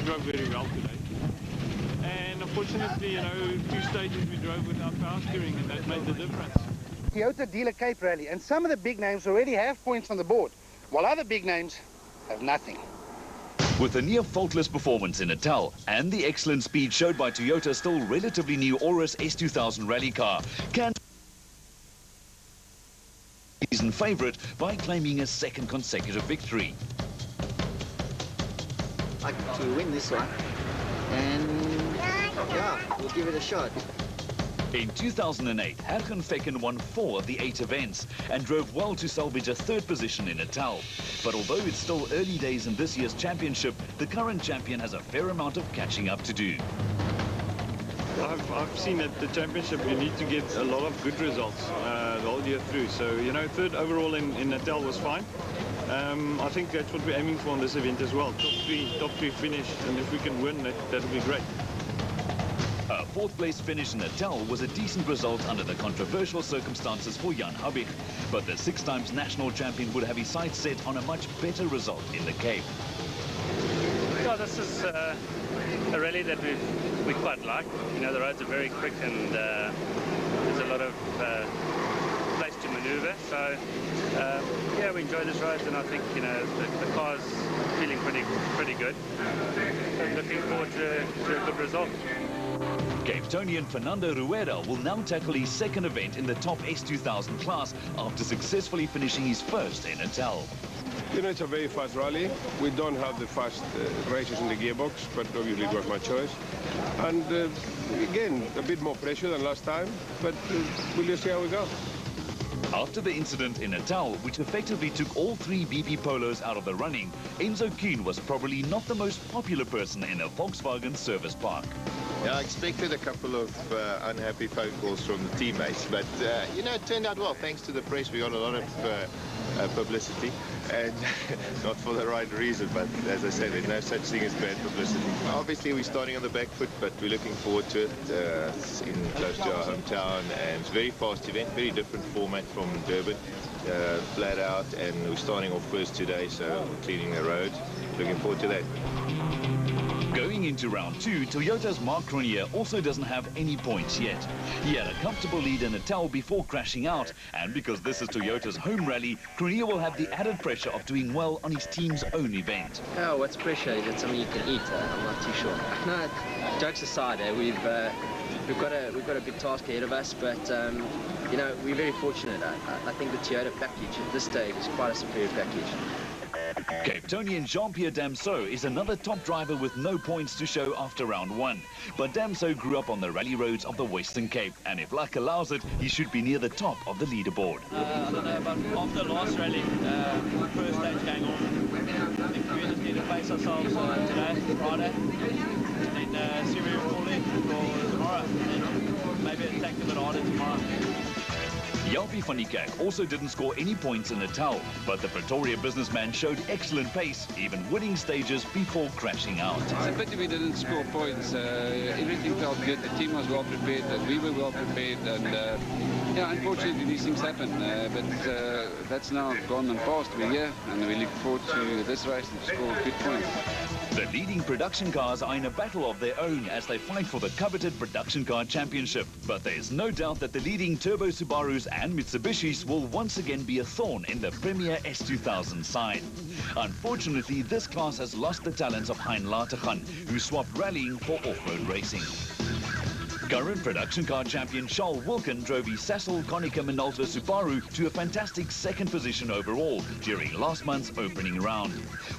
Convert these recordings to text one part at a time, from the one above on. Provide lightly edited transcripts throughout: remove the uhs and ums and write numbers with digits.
drove very well today. And unfortunately, you know, 2 stages we drove without power steering, and that made the difference. Toyota Dealer Cape Rally, and some of the big names already have points on the board, while other big names have nothing. With a near-faultless performance in Natal and the excellent speed showed by Toyota's still relatively new Auris S2000 rally car, can season favourite by claiming a second consecutive victory. I'd like to win this one, and yeah, we'll give it a shot. In 2008, Hergen Fecken won 4 of the 8 events and drove well to salvage a 3rd position in Natal. But although it's still early days in this year's championship, the current champion has a fair amount of catching up to do. I've seen at the championship you need to get a lot of good results the whole year through. So, you know, 3rd overall in Natal was fine. I think that's what we're aiming for in this event as well. Top three finish, and if we can win, that'll be great. A 4th place finish in Natal was a decent result under the controversial circumstances for Jan Habig, but the 6 times national champion would have his sights set on a much better result in the Cape. Yeah, this is a rally that we quite like. You know, the roads are very quick and there's a lot of place to manoeuvre. So yeah, we enjoy this road, and I think, you know, the car's feeling pretty good. So looking forward to a good result. Cape Townian Fernando Rueda will now tackle his 2nd event in the top S2000 class after successfully finishing his 1st in Natal. You know, it's a very fast rally. We don't have the fast races in the gearbox, but obviously it was my choice. And again, a bit more pressure than last time, but we'll just see how we go. After the incident in Natal, which effectively took all 3 BP Polos out of the running, Enzo Kuhn was probably not the most popular person in a Volkswagen service park. Yeah, I expected a couple of unhappy phone calls from the teammates, but you know, it turned out well. Thanks to the press, we got a lot of publicity, and not for the right reason, but as I said, there's no such thing as bad publicity. Obviously, we're starting on the back foot, but we're looking forward to it. It's in close to our hometown, and it's a very fast event, very different format from Durban, flat out, and we're starting off first today, so we're cleaning the road. Looking forward to that. Going into round 2, Toyota's Marc Cronier also doesn't have any points yet. He had a comfortable lead in Natal before crashing out, and because this is Toyota's home rally, Cronier will have the added pressure of doing well on his team's own event. Oh, what's pressure? Is it something you can eat? I'm not too sure. No, jokes aside, we've got a big task ahead of us, but you know, we're very fortunate. I think the Toyota package at this stage is quite a superior package. Cape Townian Jean-Pierre Damso is another top driver with no points to show after round 1. But Damso grew up on the rally roads of the Western Cape, and if luck allows it, he should be near the top of the leaderboard. I don't know, but after the last rally, first stage going on, I think we just need to face ourselves today, Friday, and then see where we fall in for tomorrow, and maybe attack a bit harder tomorrow. Jalpi van die Kerk also didn't score any points in Natal, but the Pretoria businessman showed excellent pace, even winning stages before crashing out. It's a pity we didn't score points. Everything felt good. The team was well prepared, and we were well prepared. And yeah, unfortunately these things happen. But that's now gone and past. We're here, and we look forward to this race and to score good points. The leading production cars are in a battle of their own as they fight for the coveted production car championship. But there's no doubt that the leading Turbo Subarus and Mitsubishis will once again be a thorn in the Premier S2000 side. Unfortunately, this class has lost the talents of Hein Lateghan, who swapped rallying for off-road racing. Current production car champion Charles Wilkin drove his Sasol Konica Minolta Subaru to a fantastic 2nd position overall during last month's opening round.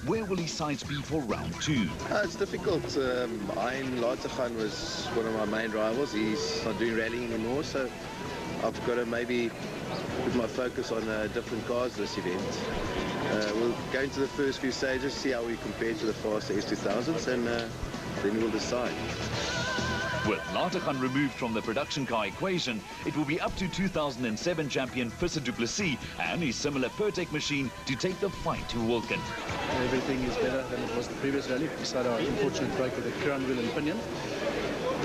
Where will his sights be for round 2? It's difficult. Hein Lateghan was one of my main rivals. He's not doing rallying anymore, so I've got to maybe put my focus on different cars this event. We'll go into the first few stages, see how we compare to the faster S2000s, and then we'll decide. With Lateghan removed from the production car equation, it will be up to 2007 champion Visser Du Plessis and his similar Pertec machine to take the fight to Wilkin. Everything is better than it was the previous rally, beside our unfortunate break with the crown wheel and pinion.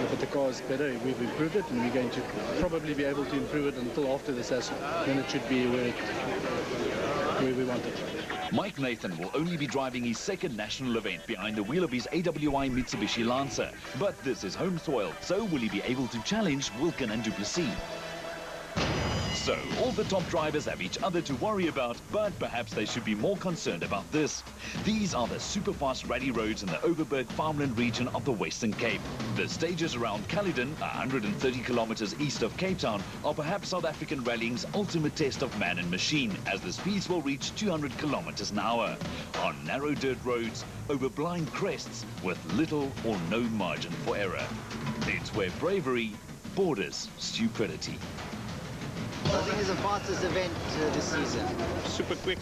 But the car is better, we've improved it, and we're going to probably be able to improve it until after the Sasol. Then it should be where we want it. Mike Nathan will only be driving his second national event behind the wheel of his AWI Mitsubishi Lancer. But this is home soil, so will he be able to challenge Wilken and Duplessis? So, all the top drivers have each other to worry about, but perhaps they should be more concerned about this. These are the super-fast rally roads in the Overberg farmland region of the Western Cape. The stages around Caledon, 130 kilometers east of Cape Town, are perhaps South African rallying's ultimate test of man and machine, as the speeds will reach 200 kilometers an hour. On narrow dirt roads, over blind crests, with little or no margin for error. It's where bravery borders stupidity. I think it's the fastest event this season. Super quick.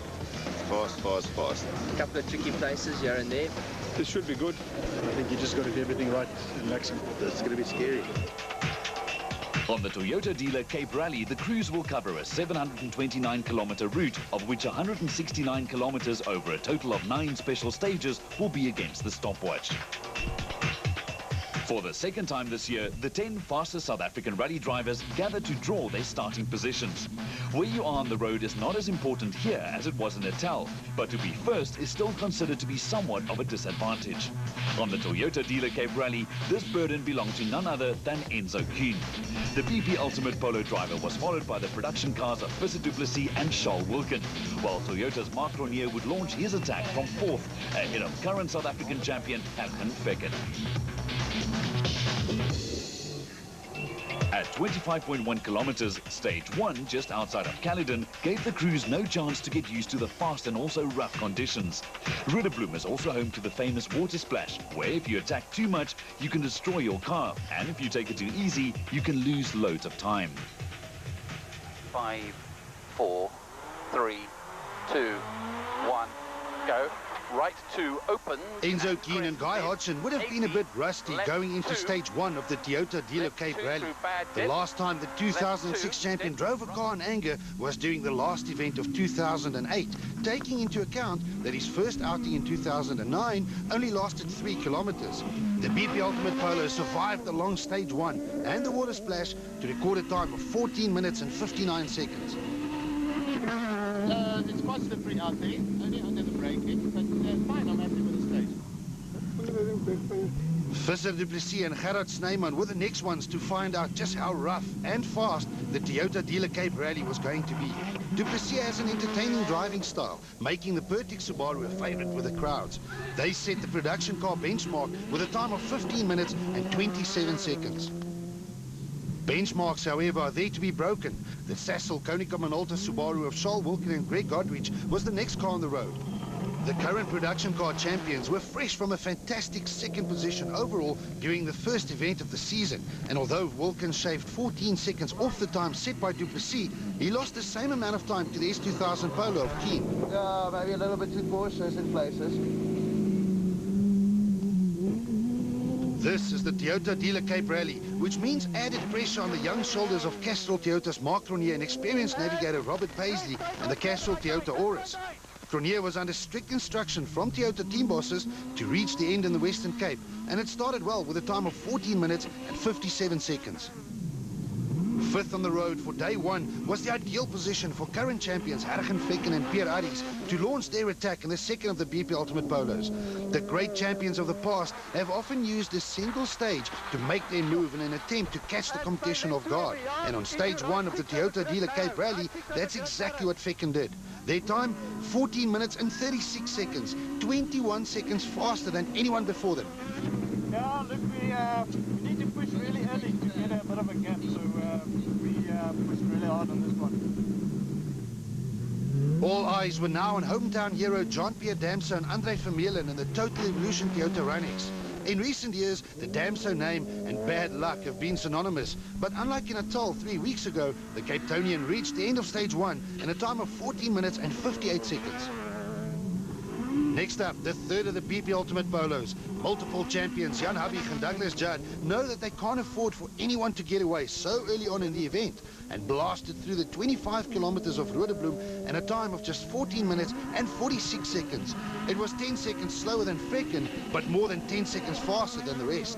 Fast, fast, fast. A couple of tricky places here and there. This should be good. I think you just got to do everything right in maximum. That's going to be scary. On the Toyota dealer Cape Rally, the crews will cover a 729-kilometer route, of which 169 kilometers over a total of 9 special stages will be against the stopwatch. For the second time this year, the 10 fastest South African rally drivers gather to draw their starting positions. Where you are on the road is not as important here as it was in Natal, but to be first is still considered to be somewhat of a disadvantage. On the Toyota dealer Cape Rally, this burden belonged to none other than Enzo Kuhn. The BP Ultimate Polo driver was followed by the production cars of Visser Du Plessis and Charles Wilken, while Toyota's Mark Ronier would launch his attack from 4th, ahead of current South African champion Hargen Fecken. At 25.1 kilometers, stage 1, just outside of Caledon, gave the crews no chance to get used to the fast and also rough conditions. Rudebloem is also home to the famous water splash, where if you attack too much, you can destroy your car, and if you take it too easy, you can lose loads of time. 5, 4, 3, 2, 1, go. Right 2 opens. Enzo Kuhn and Guy Hodgson would have been a bit rusty going into stage 1 of the Toyota dealer Cape Rally. The last time the 2006 champion drove a car in anger was during the last event of 2008, taking into account that his first outing in 2009 only lasted 3 kilometers. The BP Ultimate Polo survived the long stage 1 and the water splash to record a time of 14 minutes and 59 seconds. It's quite slippery out there, only under the braking, but fine, I'm happy with the stage. Visser Du Plessis and Gerard Snyman were the next ones to find out just how rough and fast the Toyota dealer Cape Rally was going to be. Du Plessis has an entertaining driving style, making the Pertic Subaru a favorite with the crowds. They set the production car benchmark with a time of 15 minutes and 27 seconds. Benchmarks, however, are there to be broken. The Sasol Konica Minolta Subaru of Charles Wilken and Greg Godrich was the next car on the road. The current production car champions were fresh from a fantastic second position overall during the first event of the season, and although Wilken shaved 14 seconds off the time set by Du Plessis, he lost the same amount of time to the S2000 Polo of Kuhn. Yeah, maybe a little bit too cautious in places. This is the Toyota dealer Cape Rally, which means added pressure on the young shoulders of Castrol Toyota's Mark Ronier and experienced navigator Robert Paisley and the Castrol Toyota Auris. Ronier was under strict instruction from Toyota team bosses to reach the end in the Western Cape, and it started well with a time of 14 minutes and 57 seconds. Fifth on the road for day 1 was the ideal position for current champions Hargen Fecken and Pierre Aris to launch their attack in the second of the BP Ultimate Polos. The great champions of the past have often used a single stage to make their move in an attempt to catch the competition off guard. And on stage 1 of the Toyota dealer Cape Rally, that's exactly what Fecken did. Their time, 14 minutes and 36 seconds, 21 seconds faster than anyone before them. Yeah, look, we need to push really early to get a bit of a gap, so we pushed really hard on this one. All eyes were now on hometown hero Jean-Pierre Damso and Andre Vermeulen in the Total Evolution Toyota Runex. In recent years, the Damso name and bad luck have been synonymous, but unlike in Natal 3 weeks ago, the Cape Townian reached the end of stage 1 in a time of 14 minutes and 58 seconds. Next up, the third of the BP Ultimate Polos. Multiple champions Jan Habig and Douglas Judd know that they can't afford for anyone to get away so early on in the event and blasted through the 25 kilometers of Rudebloem in a time of just 14 minutes and 46 seconds. It was 10 seconds slower than Fecken, but more than 10 seconds faster than the rest.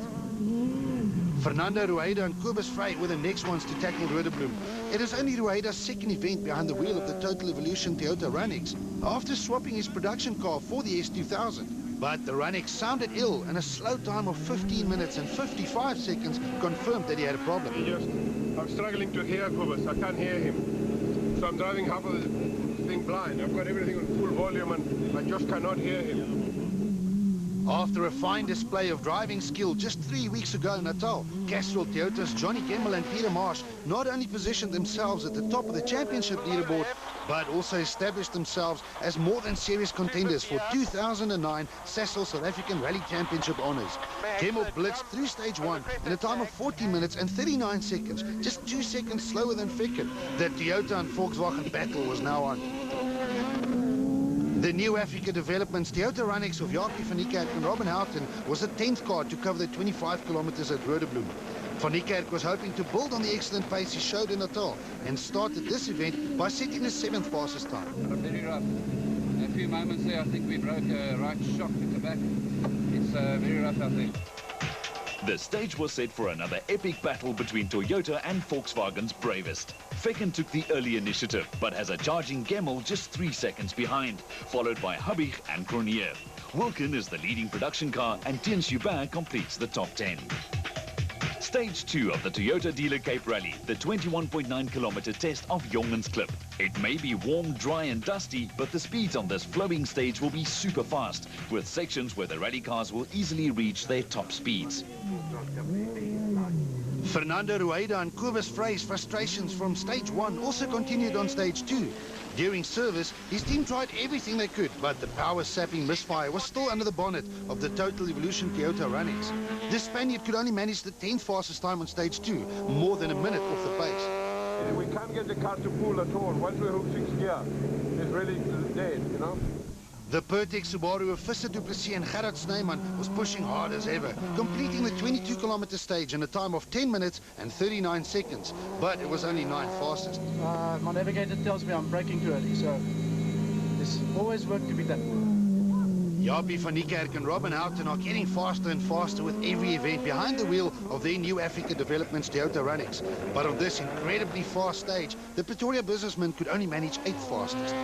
Fernando Rueda and Kobus Frey were the next ones to tackle Röderbloem. It is only Rueda's second event behind the wheel of the Total Evolution Toyota Runx, after swapping his production car for the S2000. But the Runx sounded ill, and a slow time of 15 minutes and 55 seconds confirmed that he had a problem. I'm struggling to hear Kobus. I can't hear him. So I'm driving half of the thing blind. I've got everything on full volume and I just cannot hear him. After a fine display of driving skill just 3 weeks ago in Natal, Castrol Toyota's Johnny Gemmell and Peter Marsh not only positioned themselves at the top of the championship leaderboard, but also established themselves as more than serious contenders for 2009 Sasol South African Rally Championship honours. Gemmell blitzed through stage 1 in a time of 14 minutes and 39 seconds, just 2 seconds slower than Ficken. The Toyota and Volkswagen battle was now on. The new Africa Developments Toyota Runx of Jaapie van Niekerk and Robin Houghton was the 10th car to cover the 25 kilometers at Röderbloem. Van Niekerk was hoping to build on the excellent pace he showed in Natal and started this event by setting the 7th fastest time. Very rough. A few moments there, I think we broke a right shock at the back. It's very rough out there. The stage was set for another epic battle between Toyota and Volkswagen's bravest. Ficken took the early initiative, but has a charging Gemmell just 3 seconds behind, followed by Hubich and Cronier. Wilken is the leading production car, and Tien Schubin completes the top 10. Stage 2 of the Toyota Dealer Cape Rally, the 21.9 kilometer test of Jongensklip. It may be warm, dry and dusty, but the speeds on this flowing stage will be super fast, with sections where the rally cars will easily reach their top speeds. Fernando Rueda and Kobus Frey's frustrations from stage 1 also continued on stage 2. During service, his team tried everything they could, but the power-sapping misfire was still under the bonnet of the Total Evolution Toyota Runx. The Spaniard could only manage the 10th fastest time on stage 2, more than a minute off the pace. We can't get the car to pull at all. Once we hook 6th gear, it's really dead, you know. The Pertex Subaru of Visser Du Plessis and Gerard Snyman was pushing hard as ever, completing the 22-kilometer stage in a time of 10 minutes and 39 seconds, but it was only 9th fastest. My navigator tells me I'm braking too early, so there's always work to be done. Jaapie van Niekerk and Robin Houghton are getting faster and faster with every event behind the wheel of their new Africa Developments Toyota Runx. But on this incredibly fast stage, the Pretoria businessman could only manage 8th fastest.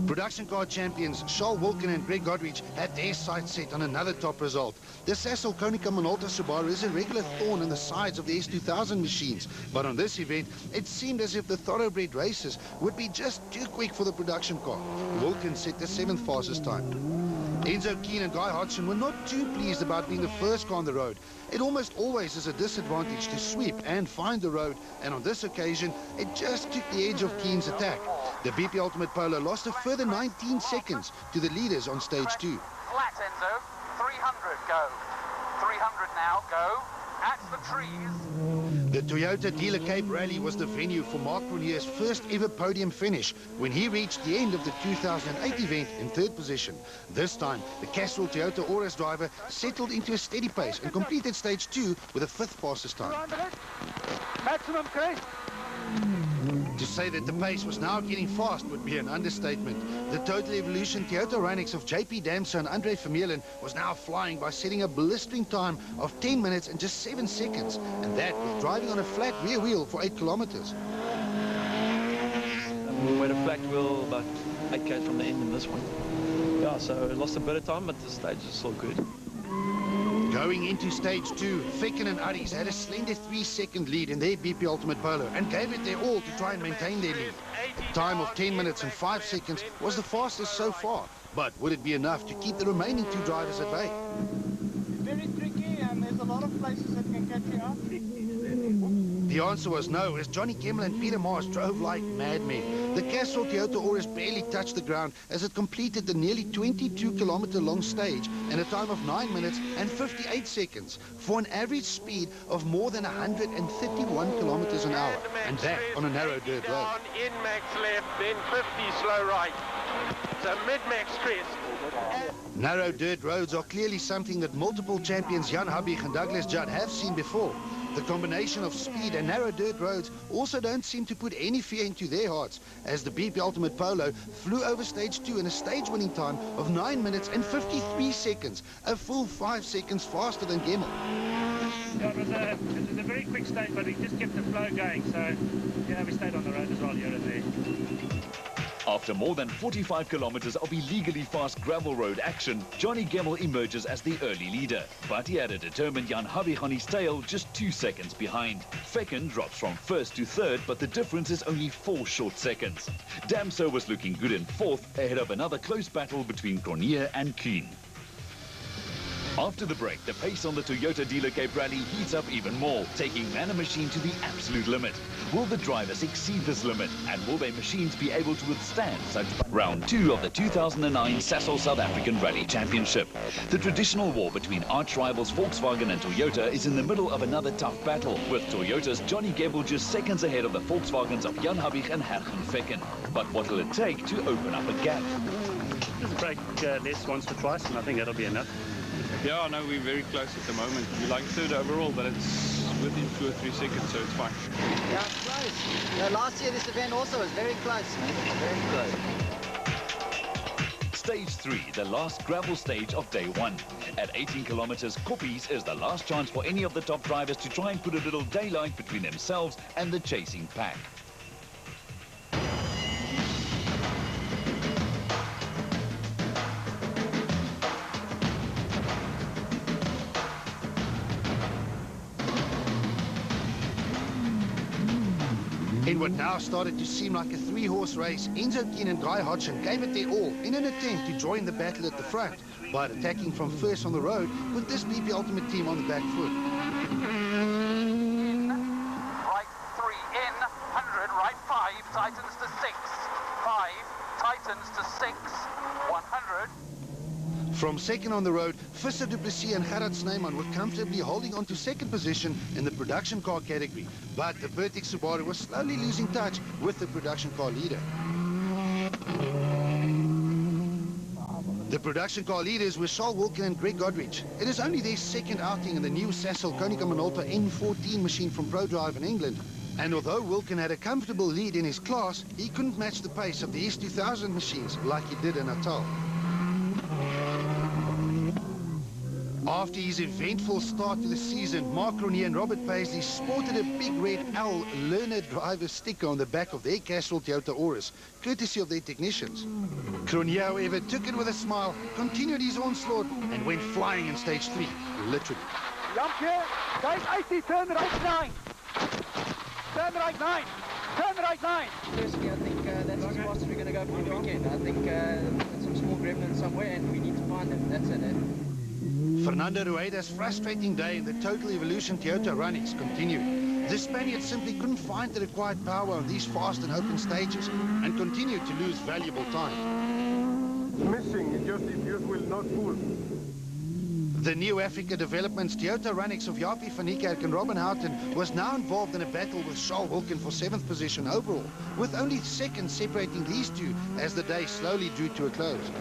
Production car champions Charles Wilken and Greg Godrich had their sights set on another top result. The Sasol Konica Minolta Subaru is a regular thorn in the sides of the S2000 machines, but on this event, it seemed as if the thoroughbred races would be just too quick for the production car. Wilken set the 7th fastest time. Enzo Keane and Guy Hodgson were not too pleased about being the first car on the road. It almost always is a disadvantage to sweep and find the road, and on this occasion, it just took the edge of Keane's attack. The BP Ultimate Polo lost a further 19 seconds to the leaders on stage 2. Flat, Enzo. 300, go. 300 now, go. At the trees. The Toyota Dealer Cape Rally was the venue for Mark Cronier's first ever podium finish when he reached the end of the 2008 event in 3rd position. This time, the Castrol Toyota Auris driver settled into a steady pace and completed stage 2 with a 5th fastest time. Maximum crest. To say that the pace was now getting fast would be an understatement. The Total Evolution Toyota Runx of JP Damso and Andre Vermeulen was now flying by setting a blistering time of 10 minutes and just 7 seconds, and that with driving on a flat rear wheel for 8 kilometers. We went a flat wheel about 8 k's from the end in this one. Yeah, so we lost a bit of time, but the stage is still good. Going into stage 2, Ficken and Aries had a slender 3-second lead in their BP Ultimate Polo and gave it their all to try and maintain their lead. A time of 10 minutes and 5 seconds was the fastest so far, but would it be enough to keep the remaining 2 drivers at bay? It's very tricky and there's a lot of places that can catch you out. The answer was no, as Johnny Gemmell and Peter Marsh drove like madmen. The Castrol Toyota Auris barely touched the ground as it completed the nearly 22-kilometer long stage in a time of 9 minutes and 58 seconds for an average speed of more than 131 kilometers an hour, and that on a narrow dirt road. In max left, then 50 slow right. So mid-max crest. Narrow dirt roads are clearly something that multiple champions Jan Hubich and Douglas Judd have seen before. The combination of speed and narrow dirt roads also don't seem to put any fear into their hearts, as the BP Ultimate Polo flew over stage 2 in a stage-winning time of 9 minutes and 53 seconds, a full 5 seconds faster than Gemmell. Yeah, it was a very quick stage, but he just kept the flow going. So, yeah, we stayed on the road as well here and there. After more than 45 kilometers of illegally fast gravel road action, Johnny Gemmell emerges as the early leader. But he had a determined Jan Habig on his tail, just 2 seconds behind. Fecken drops from first to third, but the difference is only 4 short seconds. Damso was looking good in fourth, ahead of another close battle between Cronje and Kuhn. After the break, the pace on the Toyota Dealer Cape Rally heats up even more, taking man and machine to the absolute limit. Will the drivers exceed this limit, and will their machines be able to withstand such? Round 2 of the 2009 Sasol South African Rally Championship. The traditional war between arch rivals Volkswagen and Toyota is in the middle of another tough battle, with Toyota's Johnny Gemmell just seconds ahead of the Volkswagens of Jan Habig and Hergen Fecken. But what will it take to open up a gap? Just break less once or twice, and I think that'll be enough. Yeah, no, we're very close at the moment. We're like third overall, but it's within 2 or 3 seconds, so it's fine. Yeah, it's close. You know, last year this event also was very close, man. Very close. Stage 3, the last gravel stage of day 1. At 18 kilometers, Koppies is the last chance for any of the top drivers to try and put a little daylight between themselves and the chasing pack. In what now started to seem like a 3-horse race, Enzo Kuhn and Guy Hodgson gave it their all in an attempt to join the battle at the front, but attacking from first on the road with this BP Ultimate team on the back foot. Right 3 in, 100, right 5, tightens to 6, 5, tightens to 6, 100. From second on the road, Visser Du Plessis and Gerard Snyman were comfortably holding on to second position in the production car category, but the Bertix Subaru was slowly losing touch with the production car leader. The production car leaders were Charles Wilken and Greg Godrich. It is only their second outing in the new Sasol Konica Minolta N14 machine from ProDrive in England. And although Wilken had a comfortable lead in his class, he couldn't match the pace of the S2000 machines like he did in Natal. After his eventful start to the season, Mark Cronje and Robert Paisley sported a big red L learner driver sticker on the back of their Castrol Toyota Auris, courtesy of their technicians. Cronje, however, took it with a smile, continued his onslaught, and went flying in stage 3, literally. Jump here. Guys, 80, turn right 9. Turn right 9. Turn right 9. Personally, I think that's as fast as we're going to go for the weekend. I think there's some small gremlins somewhere, and we need to find them. That's it. Fernando Rueda's frustrating day in the Total Evolution Toyota Runnings continued. The Spaniard simply couldn't find the required power on these fast and open stages and continued to lose valuable time. Missing, it just will not pull. The new Africa Developments Toyota Runnings of Jaapie van Niekerk and Robin Houghton was now involved in a battle with Charles Wilken for 7th position overall, with only seconds separating these two as the day slowly drew to a close.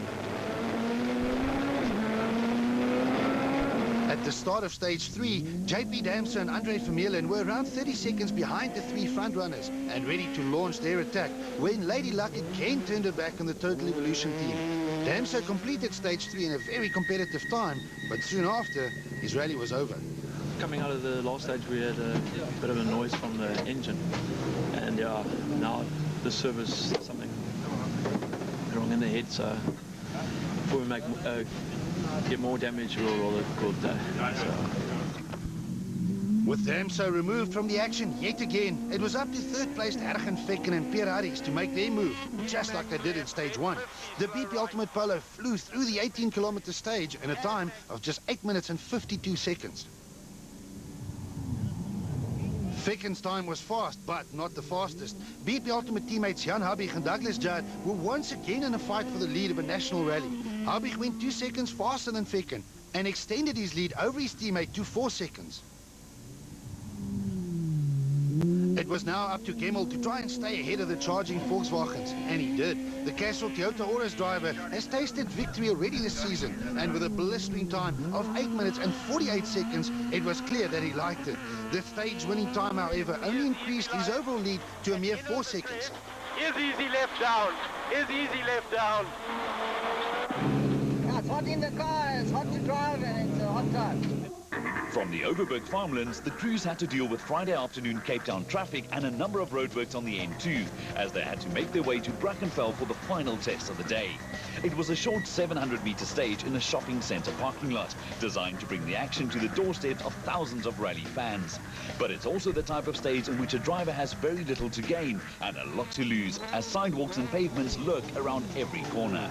At the start of stage 3, JP Damso and Andre Vermeulen were around 30 seconds behind the 3 front runners and ready to launch their attack when Lady Luck again turned her back on the Total Evolution team. Damso completed stage 3 in a very competitive time, but soon after, his rally was over. Coming out of the last stage, we had a bit of a noise from the engine, and yeah, now the service, something wrong in the head, so before we make get more damage, we'll roll it called With Damso removed from the action yet again, it was up to third placed Hergen Fecken and Pierre Harris to make their move, just like they did in stage 1. The BP Ultimate Polo flew through the 18-kilometer stage in a time of just 8 minutes and 52 seconds. Fecken's time was fast, but not the fastest. BP Ultimate teammates Jan Habig and Douglas Judd were once again in a fight for the lead of a national rally. Habig went 2 seconds faster than Fecken and extended his lead over his teammate to 4 seconds. It was now up to Gemmell to try and stay ahead of the charging Volkswagens, and he did. The Castrol Toyota Auris driver has tasted victory already this season, and with a blistering time of 8 minutes and 48 seconds, it was clear that he liked it. The stage-winning time, however, only increased his overall lead to a mere 4 seconds. Is easy left down. Is easy left down. Yeah, it's hot in the car, it's hot to drive, and it's a hot time. From the Overberg farmlands, the crews had to deal with Friday afternoon Cape Town traffic and a number of roadworks on the N2, as they had to make their way to Brackenfell for the final test of the day. It was a short 700-meter stage in a shopping centre parking lot, designed to bring the action to the doorstep of thousands of rally fans. But it's also the type of stage in which a driver has very little to gain and a lot to lose, as sidewalks and pavements lurk around every corner.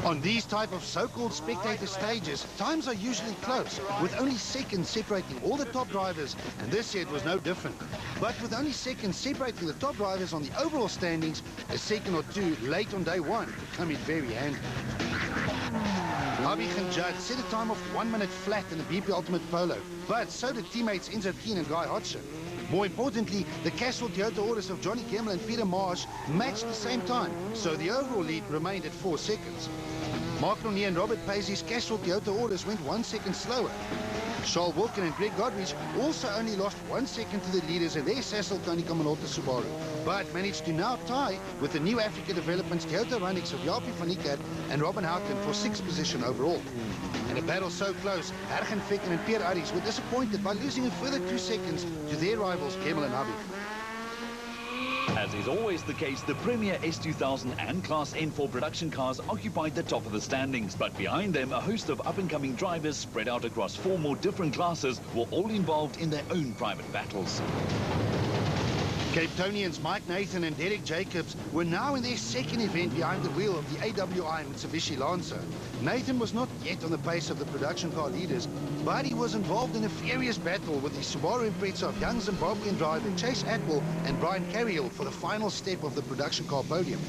On these type of so-called spectator stages, times are usually close, with only seconds separating all the top drivers, and this year it was no different. But with only seconds separating the top drivers on the overall standings, a second or two late on day one could come in very handy. Abby Judd set a time of 1 minute flat in the BP Ultimate Polo, but so did teammates Enzo Keen and Guy Hodgson. More importantly, the Castrol Toyota Auris of Johnny Gemmel and Peter Marsh matched the same time, so the overall lead remained at 4 seconds. Mark Ronier and Robert Paisley's Castrol Toyota Auris went 1 second slower. Charles Wilkin and Greg Godrich also only lost 1 second to the leaders in their Sasol Konica Minolta Subaru, but managed to now tie with the new Africa Developments Toyota Runix of Japie van Niekerk and Robin Houghton for 6th position overall. In a battle so close, Hergen Fecken and Pierre Aries were disappointed by losing a further 2 seconds to their rivals Gemmel and Hubby. As is always the case, the Premier S2000 and Class N4 production cars occupied the top of the standings, but behind them a host of up-and-coming drivers spread out across 4 more different classes were all involved in their own private battles. Cape Townians Mike Nathan and Derek Jacobs were now in their second event behind the wheel of the AWI Mitsubishi Lancer. Nathan was not yet on the pace of the production car leaders, but he was involved in a furious battle with the Subaru Impreza of young Zimbabwean driver Chase Atwell and Brian Carriel for the final step of the production car podium.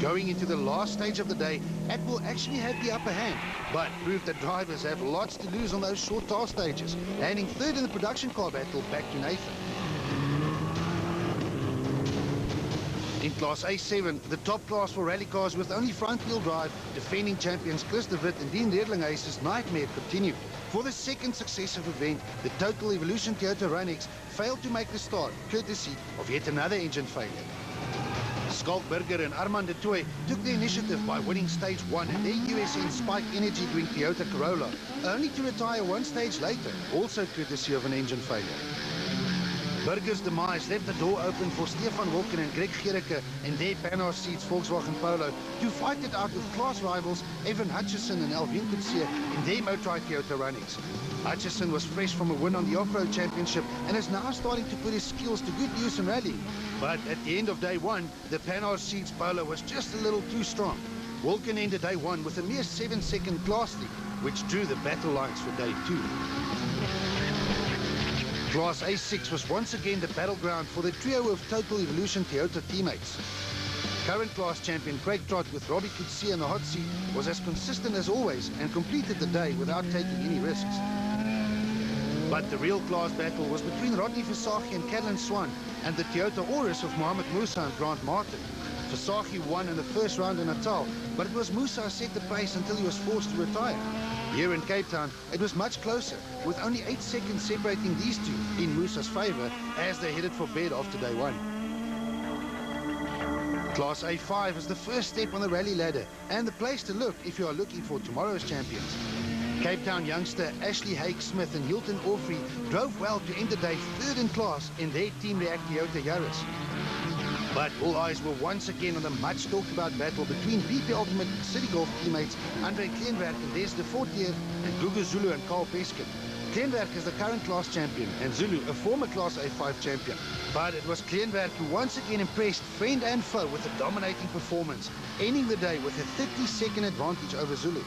Going into the last stage of the day, Atwell actually had the upper hand, but proved that drivers have lots to lose on those short task stages, landing third in the production car battle back to Nathan. In Class A7, the top class for rally cars with only front-wheel drive, defending champions Chris de Wit and Dean Redlinghuis's nightmare continued. For the second successive event, the Total Evolution Toyota Runix failed to make the start, courtesy of yet another engine failure. Skalk Burger and Armand de Tooy took the initiative by winning stage 1 in their USN Spike Energy doing Toyota Corolla, only to retire 1 stage later, also courtesy of an engine failure. Burger's demise left the door open for Stefan Wilken and Greg Gericke and their Panhard Seats Volkswagen Polo to fight it out with class rivals Evan Hutchison and Alvin Kutsia in their Motorrad Toyota Runix. Hutchison was fresh from a win on the Off-Road Championship and is now starting to put his skills to good use in rallying. But at the end of day 1, the Panhard Seats Polo was just a little too strong. Wilken ended day 1 with a mere 7-second class lead, which drew the battle lines for day 2. Class A6 was once again the battleground for the trio of Total Evolution Toyota teammates. Current class champion Craig Trott with Robbie Coetzee in the hot seat was as consistent as always and completed the day without taking any risks. But the real class battle was between Rodney Versaghi and Catalin Swan and the Toyota Auris of Mohamed Musa and Grant Martin. Versaghi won in the first round in Natal, but it was Musa who set the pace until he was forced to retire. Here in Cape Town, it was much closer, with only 8 seconds separating these two in Musa's favour as they headed for bed after day 1. Class A5 is the first step on the rally ladder and the place to look if you are looking for tomorrow's champions. Cape Town youngster Ashley Haig-Smith and Hilton Orfrey drove well to end the day 3rd in class in their Team React Toyota Yaris. But all eyes were once again on the much talked about battle between BP Ultimate City Golf teammates Andre Kleinwerk and Des de Fortier and Gugu Zulu and Carl Peskin. Kleinwerk is the current class champion and Zulu a former Class A5 champion. But it was Kleinwerk who once again impressed friend and foe with a dominating performance, ending the day with a 30-second advantage over Zulu.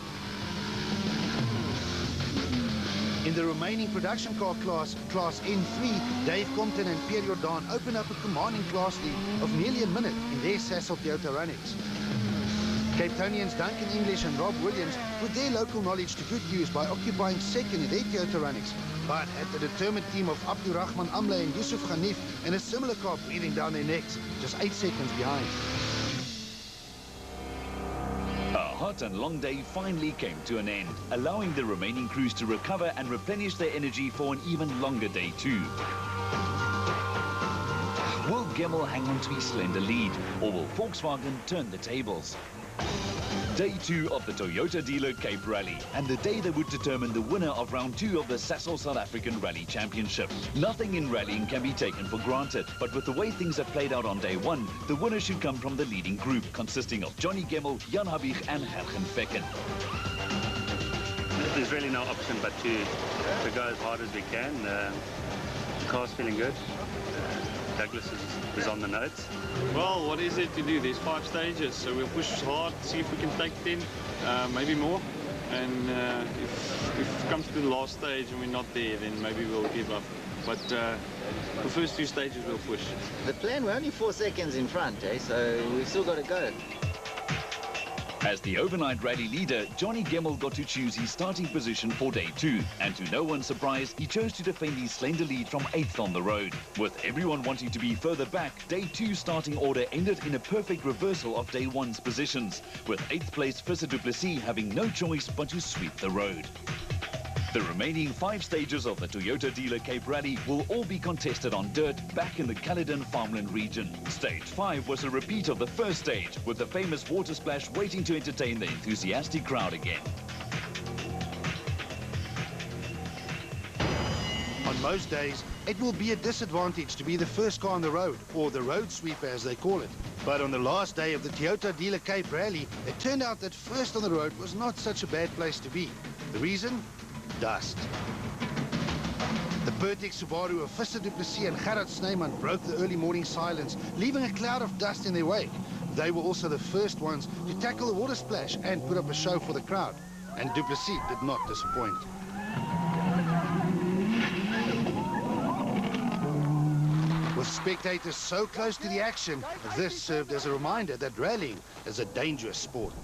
In the remaining production car class, Class N3, Dave Compton and Pierre Jordan opened up a commanding class lead of nearly a minute in their Sasol Toyota Runix. Cape Townians Duncan English and Rob Williams put their local knowledge to good use by occupying second in their Toyota Runix, but had the determined team of Abdurrahman Amle and Yusuf Ghanif in a similar car breathing down their necks, just 8 seconds behind. A hot and long day finally came to an end, allowing the remaining crews to recover and replenish their energy for an even longer day 2. Will Gemmel hang on to his slender lead, or will Volkswagen turn the tables? Day 2 of the Toyota Dealer Cape Rally, and the day that would determine the winner of round 2 of the Sasol South African Rally Championship. Nothing in rallying can be taken for granted, but with the way things have played out on day 1, the winner should come from the leading group, consisting of Johnny Gemmel, Jan Habig and Gergen Fekken. There's really no option but to go as hard as we can. The car's feeling good. Douglas is on the notes. Well, what is it to do? There's 5 stages, so we'll push hard, see if we can take 10, maybe more. And if it comes to the last stage and we're not there, then maybe we'll give up. But the first 2 stages we'll push. The plan, we're only 4 seconds in front, so we've still got to go. As the overnight rally leader, Johnny Gemmel got to choose his starting position for day 2, and to no one's surprise, he chose to defend his slender lead from 8th on the road. With everyone wanting to be further back, day 2's starting order ended in a perfect reversal of day 1's positions, with 8th place Visser Du Plessis having no choice but to sweep the road. The remaining 5 stages of the Toyota Dealer Cape Rally will all be contested on dirt back in the Caledon farmland region. Stage 5 was a repeat of the first stage, with the famous water splash waiting to entertain the enthusiastic crowd again. On most days, it will be a disadvantage to be the first car on the road, or the road sweeper as they call it. But on the last day of the Toyota Dealer Cape Rally, it turned out that first on the road was not such a bad place to be. The reason? Dust. The Pertex Subaru of Visser Du Plessis and Gerard Snyman broke the early morning silence, leaving a cloud of dust in their wake. They were also the first ones to tackle the water splash and put up a show for the crowd. And Du Plessis did not disappoint. With spectators so close to the action, this served as a reminder that rallying is a dangerous sport.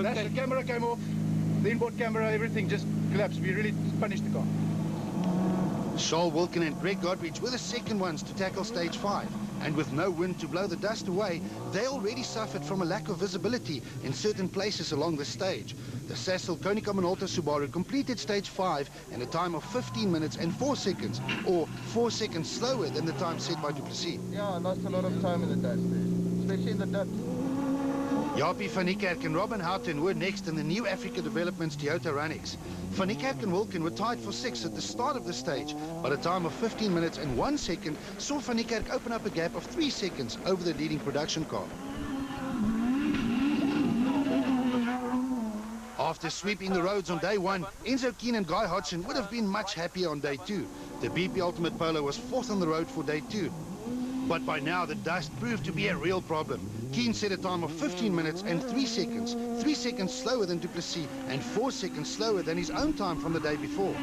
The camera came off, the inboard camera, everything just collapsed. We really punished the car. Charles Wilken and Greg Godrich were the second ones to tackle stage 5. And with no wind to blow the dust away, they already suffered from a lack of visibility in certain places along the stage. The Sasol Konica Minolta Subaru completed stage 5 in a time of 15 minutes and 4 seconds, or 4 seconds slower than the time set by Du Plessis. Yeah, I lost a lot of time in the dust, especially in the dirt. Jaapie van Niekerk and Robin Houghton were next in the New Africa Developments Toyota Runnix. Van Niekerk and Wilken were tied for 6th at the start of the stage, but a time of 15 minutes and 1 second saw Van Niekerk open up a gap of 3 seconds over the leading production car. After sweeping the roads on day 1, Enzo Keen and Guy Hodgson would have been much happier on day 2. The BP Ultimate Polo was 4th on the road for day 2. But by now the dust proved to be a real problem. Keen set a time of 15 minutes and 3 seconds, 3 seconds slower than Du Plessis and 4 seconds slower than his own time from the day before.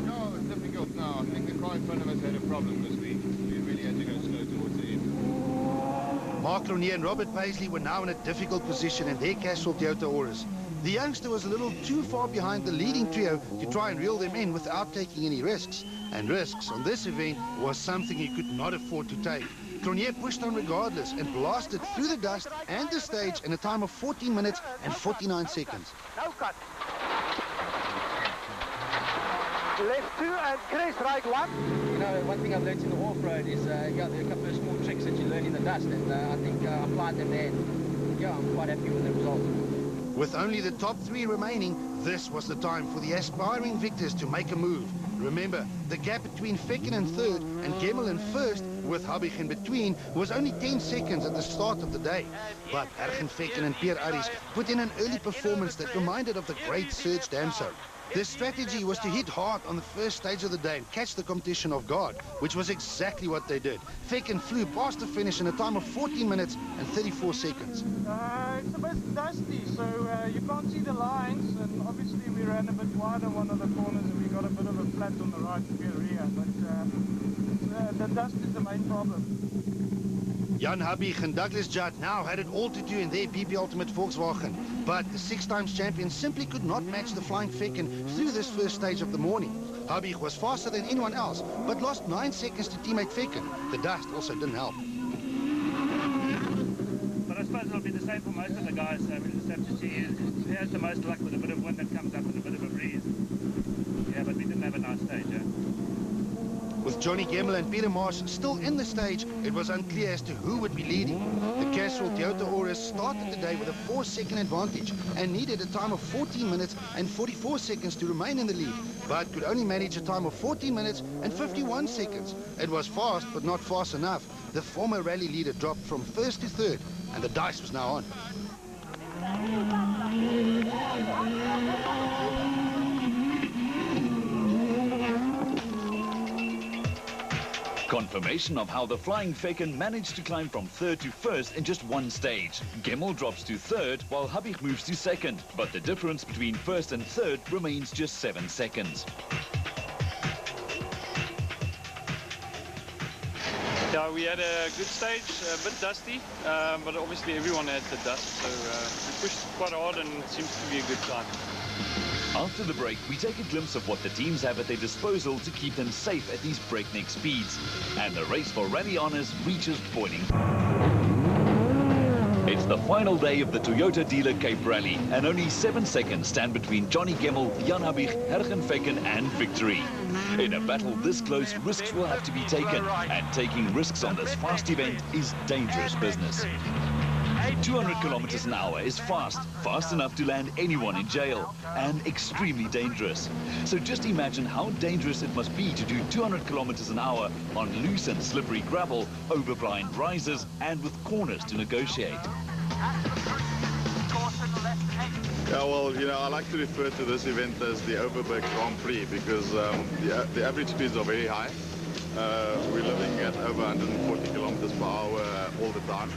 No, it's difficult now. I think the car in front of us had a problem this week. We really had to go slow towards the end. Mark Ronier and Robert Paisley were now in a difficult position in their Castrol Toyota Auras. The youngster was a little too far behind the leading trio to try and reel them in without taking any risks. And risks on this event was something he could not afford to take. Ronier pushed on regardless and blasted through the dust and the stage in a time of 14 minutes and 49 seconds. No cut. Left 2 and Chris, right 1. You know, one thing I've learned in the off-road is, yeah, there are a couple of small tricks that you learn in the dust, and I think I applied them there. Yeah, I'm quite happy with the result. With only the top 3 remaining, this was the time for the aspiring victors to make a move. Remember, the gap between Fekken in 3rd and Gemmel in 1st, with Habig in between, was only 10 seconds at the start of the day. But Gergen Fekken and Pierre Arries put in an early performance that reminded of the great Serge Damso. Their strategy was to hit hard on the first stage of the day and catch the competition off guard, which was exactly what they did. Fekken flew past the finish in a time of 14 minutes and 34 seconds. It's a bit dusty, so you can't see the lines, and obviously we ran a bit wide on one of the corners and we got a bit of a flat on the right rear, but the dust is the main problem. Jan Habig and Douglas Judd now had it all to do in their BP Ultimate Volkswagen, but the 6-times champion simply could not match the Flying Fekken through this first stage of the morning. Habig was faster than anyone else, but lost 9 seconds to teammate Fekken. The dust also didn't help. But I suppose it'll be the same for most of the guys, so we'll just have to see who has the most luck with a bit of wind that comes up and a bit of a breeze. Yeah, but we didn't have a nice stage, yeah? With With Johnny Gemmell and Peter Marsh still in the stage, it was unclear as to who would be leading. The Castrol Toyota Auris started the day with a 4-second advantage and needed a time of 14 minutes and 44 seconds to remain in the lead, but could only manage a time of 14 minutes and 51 seconds. It was fast, but not fast enough. The former rally leader dropped from first to third, and the dice was now on. Confirmation of how the Flying Feken managed to climb from third to first in just one stage. Gemmell drops to third while Habig moves to second, but the difference between first and third remains just 7 seconds. Yeah, we had a good stage, a bit dusty, but obviously everyone had the dust, so we pushed quite hard and it seems to be a good time. After the break, we take a glimpse of what the teams have at their disposal to keep them safe at these breakneck speeds. And the race for rally honours reaches boiling. It's the final day of the Toyota Dealer Cape Rally, and only 7 seconds stand between Johnny Gemmell, Jan Habig, Hergen Feken and victory. In a battle this close, risks will have to be taken, and taking risks on this fast event is dangerous business. 200 kilometers an hour is fast enough to land anyone in jail, and extremely dangerous. So just imagine how dangerous it must be to do 200 kilometers an hour on loose and slippery gravel, over blind rises, and with corners to negotiate. Yeah, well, you know, I like to refer to this event as the Overberg Grand Prix because the average speeds are very high. We're living at over 140 kilometers per hour all the time.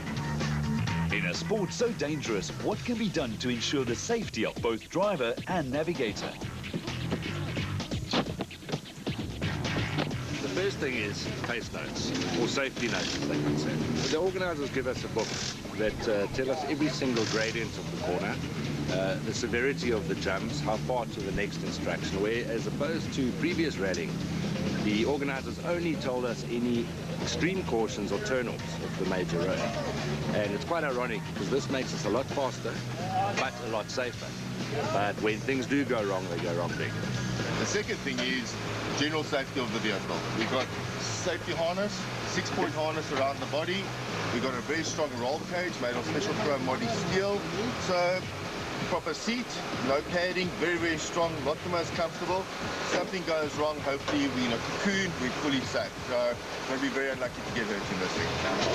In a sport so dangerous, what can be done to ensure the safety of both driver and navigator? The first thing is pace notes, or safety notes as they can say. The organisers give us a book that tell us every single gradient of the corner, the severity of the jumps, how far to the next instruction, where as opposed to previous rallying, the organisers only told us any extreme cautions or turn-offs of the major road. And it's quite ironic because this makes us a lot faster, but a lot safer. But when things do go wrong, they go wrong big. The second thing is general safety of the vehicle. We've got safety harness, 6-point harness around the body. We've got a very strong roll cage made of special chrome body steel. So proper seat, no padding, very, very strong, not the most comfortable. Something goes wrong, hopefully we're in a cocoon, we're fully safe. So we'll be very unlucky to get hurt in this thing.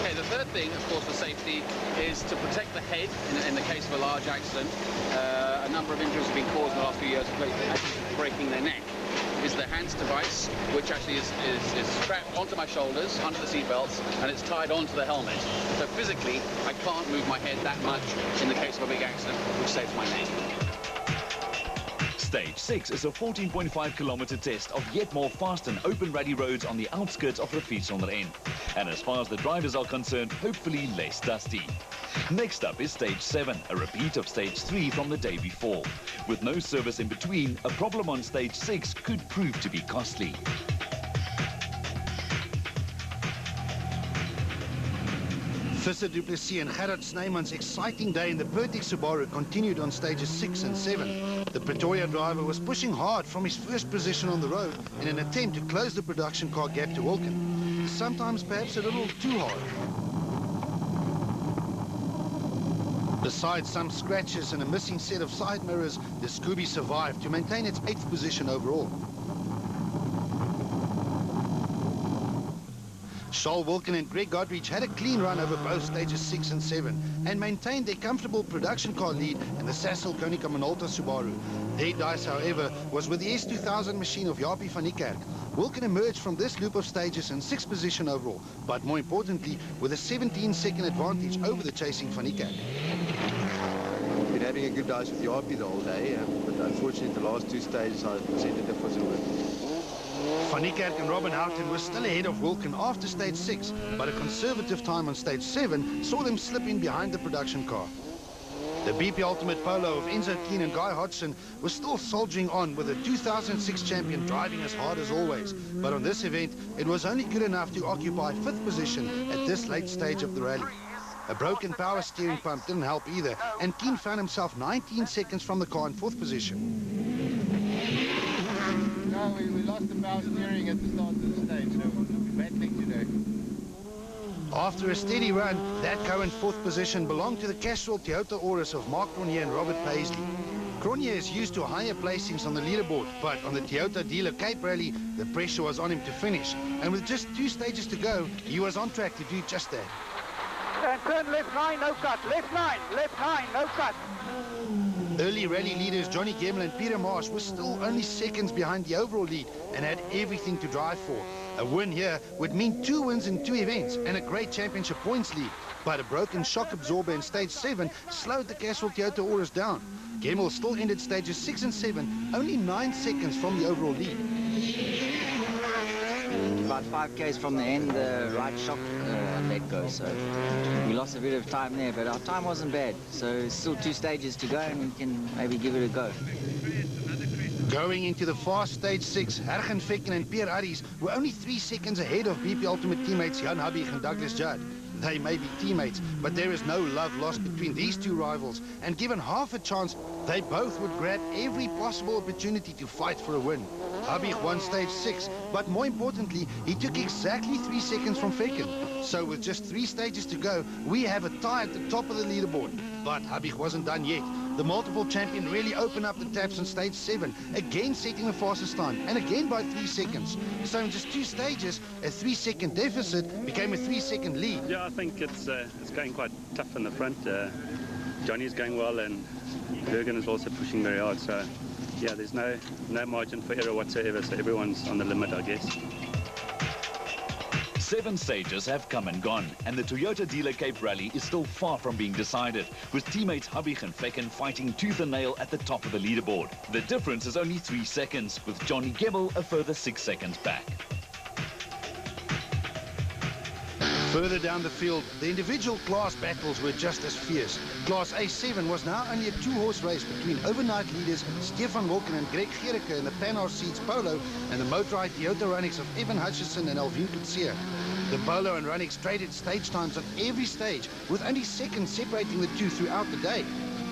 Okay, the third thing, of course, for safety is to protect the head in the case of a large accident. A number of injuries have been caused in the last few years of breaking their neck. Is the HANS device, which actually is strapped onto my shoulders, under the seat belts, and it's tied onto the helmet. So physically, I can't move my head that much in the case of a big accident, which saves my neck. Stage 6 is a 14.5 kilometer test of yet more fast and open rally roads on the outskirts of Riviersonderend. And as far as the drivers are concerned, hopefully less dusty. Next up is Stage 7, a repeat of Stage 3 from the day before. With no service in between, a problem on Stage 6 could prove to be costly. Visser Du Plessis and Gerard Snyman's exciting day in the Pertic Subaru continued on stages 6 and 7. The Pretoria driver was pushing hard from his first position on the road in an attempt to close the production car gap to Wilken. Sometimes perhaps a little too hard. Besides some scratches and a missing set of side mirrors, the Scooby survived to maintain its 8th position overall. Charles Wilken and Greg Godrich had a clean run over both stages 6 and 7 and maintained their comfortable production car lead in the Sasol Konica Minolta Subaru. Their dice, however, was with the S2000 machine of Japie van Niekerk. Wilken emerged from this loop of stages in 6th position overall, but more importantly, with a 17-second advantage over the chasing van Niekerk. Been having a good dice with Japie the whole day, but unfortunately the last 2 stages I presented a Fuzzelwood. Van Niekerk and Robin Houghton were still ahead of Wilken after stage 6, but a conservative time on stage 7 saw them slip in behind the production car. The BP Ultimate Polo of Enzo Keane and Guy Hodgson was still soldiering on with the 2006 champion driving as hard as always, but on this event it was only good enough to occupy 5th position at this late stage of the rally. A broken power steering pump didn't help either, and Keane found himself 19 seconds from the car in 4th position. we lost the power steering at the start of the stage, so we're battling today. After a steady run, that current fourth position belonged to the Castrol Toyota Auris of Mark Cronje and Robert Paisley. Cronje is used to higher placings on the leaderboard, but on the Toyota Dealer Cape Rally, the pressure was on him to finish. And with just 2 stages to go, he was on track to do just that. And turn left 9, no cut. Left 9, no cut. Early rally leaders Johnny Gemmell and Peter Marsh were still only seconds behind the overall lead and had everything to drive for. A win here would mean 2 wins in 2 events and a great championship points lead. But a broken shock absorber in stage 7 slowed the Castrol Toyota Auris down. Gemmell still ended stages 6 and 7, only 9 seconds from the overall lead. About 5 k's from the end, the right shock let go, so we lost a bit of time there, but our time wasn't bad. So still 2 stages to go and we can maybe give it a go. Going into the fast stage 6, Hergen Fecken and Pierre Aries were only 3 seconds ahead of BP Ultimate teammates Jan Habig and Douglas Judd. They may be teammates, but there is no love lost between these 2 rivals, and given half a chance, they both would grab every possible opportunity to fight for a win. Habig won stage 6, but more importantly, he took exactly 3 seconds from Fecken. So with just 3 stages to go, we have a tie at the top of the leaderboard. But Habig wasn't done yet. The multiple champion really opened up the taps on stage 7, again setting the fastest time, and again by 3 seconds. So in just 2 stages, a 3-second deficit became a 3-second lead. Yeah, I think it's going quite tough in the front. Johnny's going well, and Bergen is also pushing very hard. So yeah, there's no margin for error whatsoever. So everyone's on the limit, I guess. 7 stages have come and gone, and the Toyota Dealer Cape Rally is still far from being decided, with teammates Habig and Fecken fighting tooth and nail at the top of the leaderboard. The difference is only 3 seconds, with Johnny Gemmell a further 6 seconds back. Further down the field, the individual class battles were just as fierce. Class A7 was now only a 2-horse race between overnight leaders Stefan Wolken and Greg Gericke in the Panhard Seeds Polo and the motorized Toyota Runnix of Evan Hutchison and Alvin Kutsia. The Polo and Runnix traded stage times on every stage, with only seconds separating the 2 throughout the day.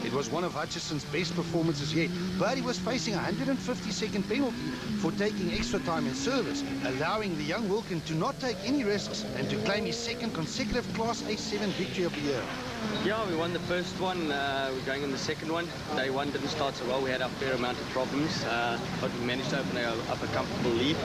It was one of Hutchison's best performances yet, but he was facing a 150-second penalty for taking extra time in service, allowing the young Wilkin to not take any risks and to claim his 2nd consecutive Class A7 victory of the year. Yeah, we won the first one. We're going on the second one. Day 1 didn't start so well. We had a fair amount of problems, but we managed to open up a comfortable lead.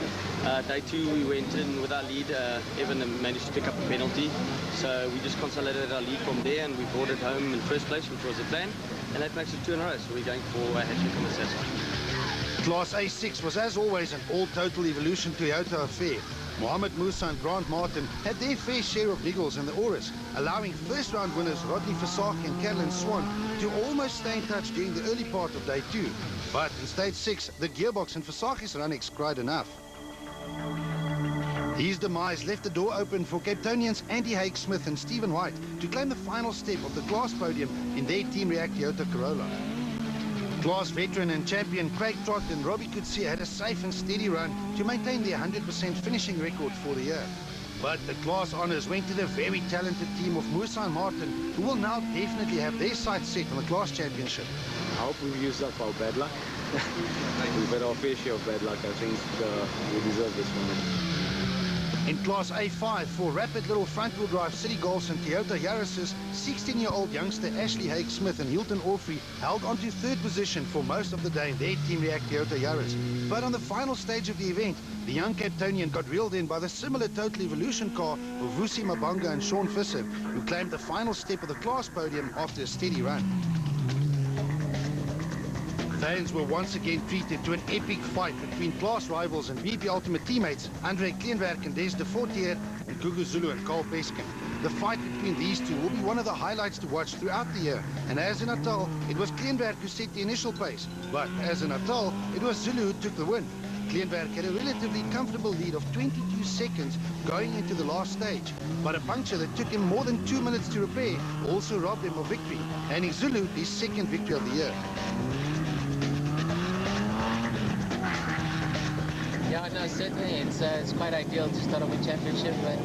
Day 2, we went in with our lead. Evan managed to pick up a penalty. So we just consolidated our lead from there, and we brought it home in first place, which was the plan. And that makes it 2 in a row. So we're going for a hat-trick on the Sasson. Class A6 was, as always, an all-total Evolution Toyota affair. Mohamed Musa and Grant Martin had their fair share of niggles in the Auris, allowing first-round winners Rodney Versake and Caroline Swan to almost stay in touch during the early part of day 2. But in stage 6, the gearbox in Versake's Runnix cried enough. His demise left the door open for Capetonians Andy Haig Smith and Stephen White to claim the final step of the class podium in their Team React Toyota Corolla. Class veteran and champion Craig Trott and Robbie Kutsia had a safe and steady run to maintain their 100% finishing record for the year. But the class honours went to the very talented team of Musa and Martin, who will now definitely have their sights set on the class championship. I hope we've used up our bad luck. We've had our fair share of bad luck. I think we deserve this one. In Class A5 for rapid little front-wheel drive City Golfs and Toyota Yaris's, 16-year-old youngster Ashley Haig Smith and Hilton Orfrey held on to 3rd position for most of the day in their Team React Toyota Yaris. But on the final stage of the event, the young Capetonian got reeled in by the similar Total Evolution car of Vusi Mabanga and Sean Visser, who claimed the final step of the class podium after a steady run. Fans were once again treated to an epic fight between class rivals and BP Ultimate teammates Andre Kleinwerk and Des de Fortier and Gugu Zulu and Carl Peskin. The fight between these two will be one of the highlights to watch throughout the year. And as in Natal, it was Kleinwerk who set the initial pace. But as in Natal, it was Zulu who took the win. Kleinwerk had a relatively comfortable lead of 22 seconds going into the last stage. But a puncture that took him more than 2 minutes to repair also robbed him of victory, handing Zulu his 2nd victory of the year. Yeah, no, certainly it's quite ideal to start off a championship, but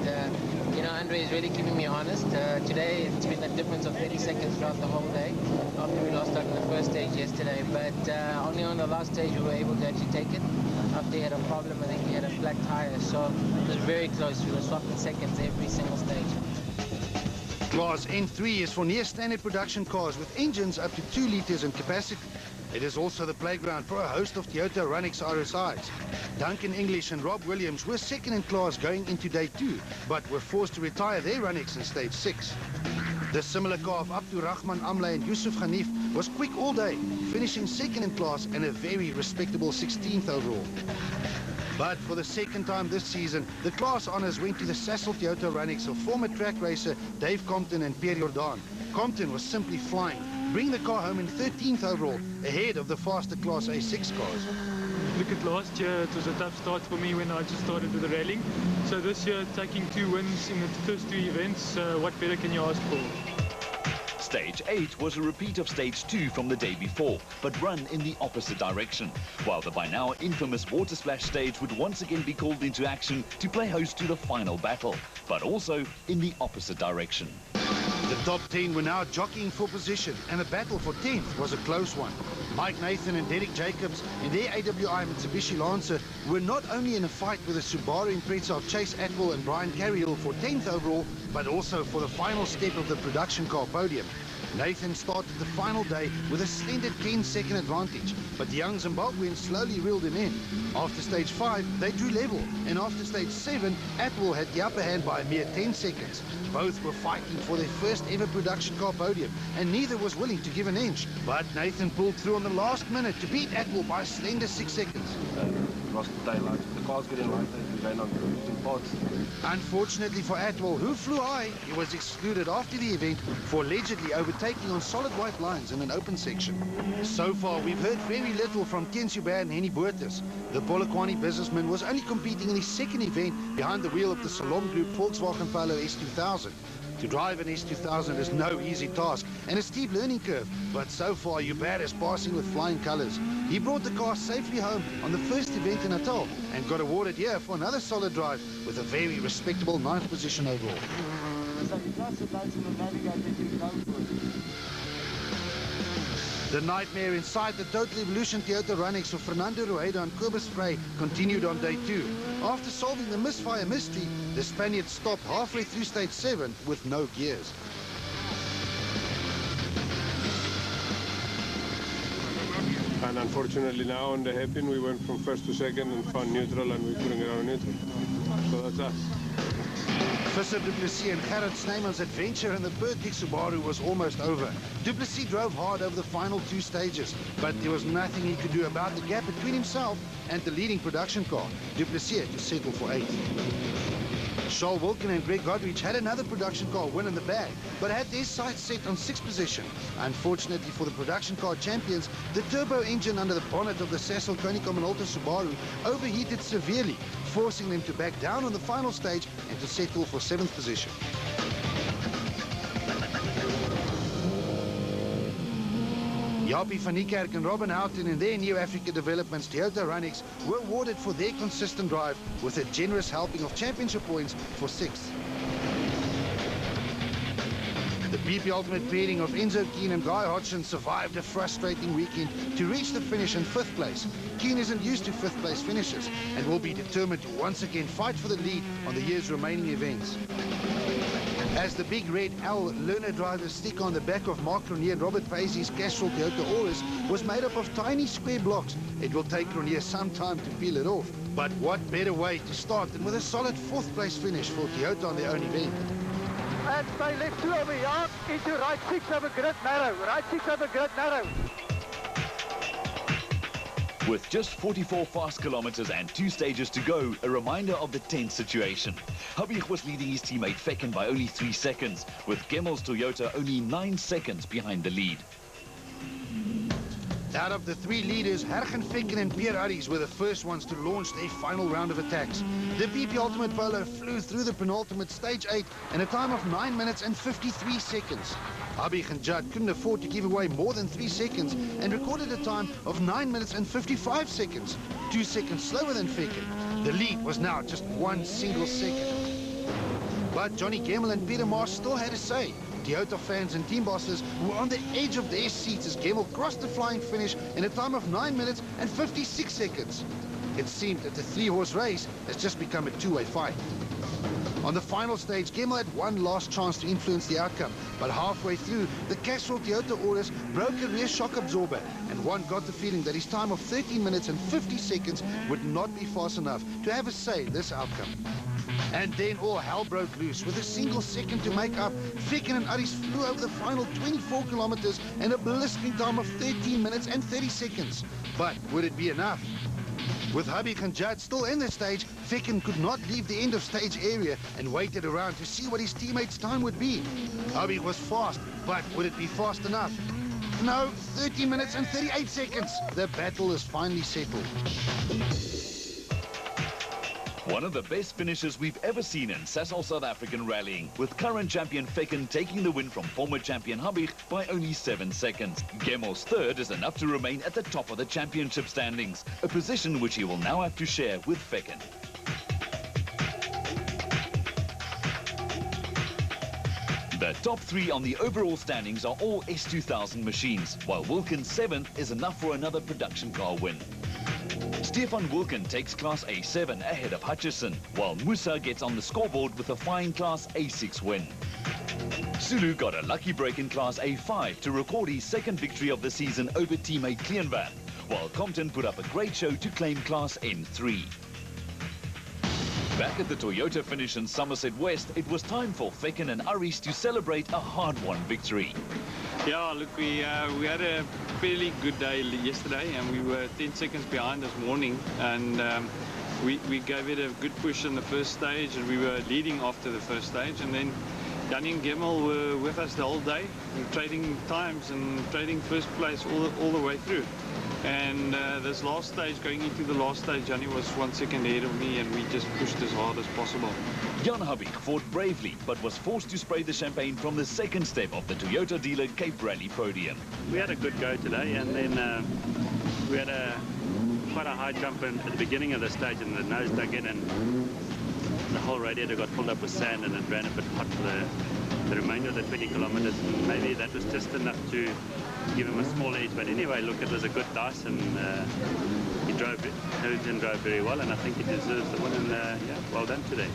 you know, Andre is really keeping me honest. Today it's been a difference of 30 seconds throughout the whole day after we lost out on the first stage yesterday. But only on the last stage we were able to actually take it. After he had a problem, I think he had a flat tire, so it was very close. We were swapping seconds every single stage. Class N3 is for near standard production cars with engines up to 2 litres in capacity. It is also the playground for a host of Toyota Runnix RSIs. Duncan English and Rob Williams were second in class going into day 2, but were forced to retire their Runnix in stage 6. The similar car of Abdu Rahman Amle and Yusuf Hanif was quick all day, finishing second in class and a very respectable 16th overall. But for the second time this season, the class honours went to the Sasol Toyota Runnix of former track racer Dave Compton and Pierre Jordan. Compton was simply flying, bringing the car home in 13th overall, ahead of the faster Class A6 cars. Look at last year, it was a tough start for me when I just started with the rallying. So this year, taking 2 wins in the first 2 events, what better can you ask for? Stage 8 was a repeat of Stage 2 from the day before, but run in the opposite direction, while the by now infamous water splash stage would once again be called into action to play host to the final battle, but also in the opposite direction. The top 10 were now jockeying for position, and the battle for 10th was a close one. Mike Nathan and Derek Jacobs in their AWI Mitsubishi Lancer were not only in a fight with the Subaru Impreza of Chase Atwell and Brian Carriel for 10th overall, but also for the final step of the production car podium. Nathan started the final day with a slender 10-second advantage, but the young Zimbabwean slowly reeled him in. After stage 5, they drew level, and after stage 7, Atwell had the upper hand by a mere 10 seconds. Both were fighting for their first ever production car podium, and neither was willing to give an inch. But Nathan pulled through on the last minute to beat Atwell by a slender 6 seconds. Lost the daylight. The car's getting lighter. We're going on losing parts. Unfortunately for Atwell, who flew high, he was excluded after the event for allegedly overtaking on solid white lines in an open section. So far, we've heard very little from Ken Subban and Henny Boertes. The Polokwane businessman was only competing in his second event behind the wheel of the Salom Group Volkswagen Polo S2000. To drive an S2000 is no easy task and a steep learning curve, but so far Hubert is passing with flying colours. He brought the car safely home on the first event in Natal and got awarded here for another solid drive with a very respectable 9th position overall. The nightmare inside the Total Evolution Toyota Runnix of Fernando Rueda and Kobus Frey continued on day 2. After solving the misfire mystery, the Spaniards stopped halfway through stage 7 with no gears. And unfortunately now on the hairpin we went from first to second and found neutral and we couldn't get out of neutral. So that's us. Visser Du Plessis and Gerrit Snyman's adventure in the Berkik Subaru was almost over. Du Plessis drove hard over the final 2 stages, but there was nothing he could do about the gap between himself and the leading production car. Du Plessis had to settle for 8th. Charles Wilkin and Greg Godrich had another production car win in the bag, but had their sights set on 6th position. Unfortunately for the production car champions, the turbo engine under the bonnet of the Sasol Konica Minolta Subaru overheated severely, forcing them to back down on the final stage and to settle for 7th position. Jaapie van Niekerk and Robin Houghton in their new Africa developments Toyota Runnix were awarded for their consistent drive with a generous helping of championship points for 6th. The BP Ultimate pairing of Enzo Keane and Guy Hodgson survived a frustrating weekend to reach the finish in 5th place. Keane isn't used to 5th place finishes and will be determined to once again fight for the lead on the year's remaining events. As the big red L learner driver's stick on the back of Mark Cronje and Robert Paisley's Castrol Toyota Auris was made up of tiny square blocks, it will take Cronje some time to peel it off. But what better way to start than with a solid 4th place finish for Toyota on their own event. And stay left 2 over here, into right 6 over grid narrow, right 6 over grid narrow. With just 44 fast kilometers and 2 stages to go, a reminder of the tense situation. Habig was leading his teammate Fecken by only 3 seconds, with Gemmel's Toyota only 9 seconds behind the lead. Out of the 3 leaders, Hergen Fecken and Pierre Harries were the first ones to launch their final round of attacks. The BP Ultimate Polo flew through the penultimate stage 8 in a time of 9 minutes and 53 seconds. Habig and Judd couldn't afford to give away more than 3 seconds and recorded a time of 9 minutes and 55 seconds, 2 seconds slower than Fecken. The lead was now just 1 single second. But Johnny Gemmel and Peter Marsh still had a say. Toyota fans and team bosses were on the edge of their seats as Gemmell crossed the flying finish in a time of 9 minutes and 56 seconds. It seemed that the three-horse race has just become a two-way fight. On the final stage, Gemmell had one last chance to influence the outcome, but halfway through, the Castrol Toyota Aurus broke a rear shock absorber, and one got the feeling that his time of 13 minutes and 50 seconds would not be fast enough to have a say in this outcome. And then all hell broke loose. With a single second to make up, Fecken and Aris flew over the final 24 kilometers in a blistering time of 13 minutes and 30 seconds. But would it be enough? With Habig and Judd still in the stage, Fecken could not leave the end of stage area and waited around to see what his teammates' time would be. Habig was fast, but would it be fast enough? No, 30 minutes and 38 seconds. The battle is finally settled. One of the best finishes we've ever seen in Sasol South African rallying, with current champion Fecken taking the win from former champion Habig by only 7 seconds. Gemmell's third is enough to remain at the top of the championship standings, a position which he will now have to share with Fecken. The top three on the overall standings are all S2000 machines, while Wilken's 7th is enough for another production car win. Stefan Wilken takes Class A7 ahead of Hutchison, while Musa gets on the scoreboard with a fine Class A6 win. Sulu got a lucky break in Class A5 to record his second victory of the season over teammate Kleanvan, while Compton put up a great show to claim Class N3. Back at the Toyota finish in Somerset West, it was time for Fecken and Aris to celebrate a hard-won victory. Yeah, look, we had a fairly good day yesterday, and we were 10 seconds behind this morning, and we gave it a good push in the first stage, and we were leading after the first stage, and then Danny and Gemmell were with us the whole day, trading times and trading first place all the way through. And this last stage, going into the last stage, Johnny was 1 second ahead of me, and we just pushed as hard as possible. Jan Habig fought bravely, but was forced to spray the champagne from the second step of the Toyota dealer Cape Rally podium. We had a good go today, and then we had quite a high jump at the beginning of the stage, and the nose dug in, and the whole radiator got filled up with sand, and it ran a bit hot for the remainder of the 20 kilometers, and maybe that was just enough to give him a small edge. But anyway, look, it was a good dice, and he drove it. Harrington drove very well, and I think he deserves the win, and yeah, well done today.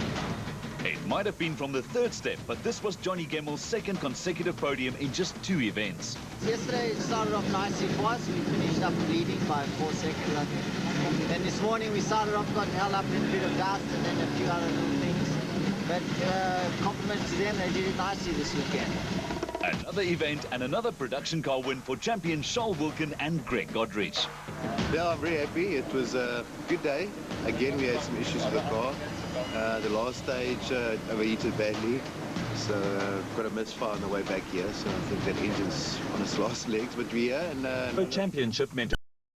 It might have been from the third step, but this was Johnny Gemmell's second consecutive podium in just 2 events. Yesterday it started off nicely for us. We finished up leading by 4 seconds, I think. Then this morning we started off, got held up in a bit of dust and then a few other little things. But compliments to them, they did it nicely this weekend. Another event and another production car win for champions Charles Wilken and Greg Godrich. Yeah, I'm very happy. It was a good day. Again, we had some issues with the car. The last stage overheated badly, so got a misfire on the way back here, so I think that engine's on its last legs, but we're here. And the championship meant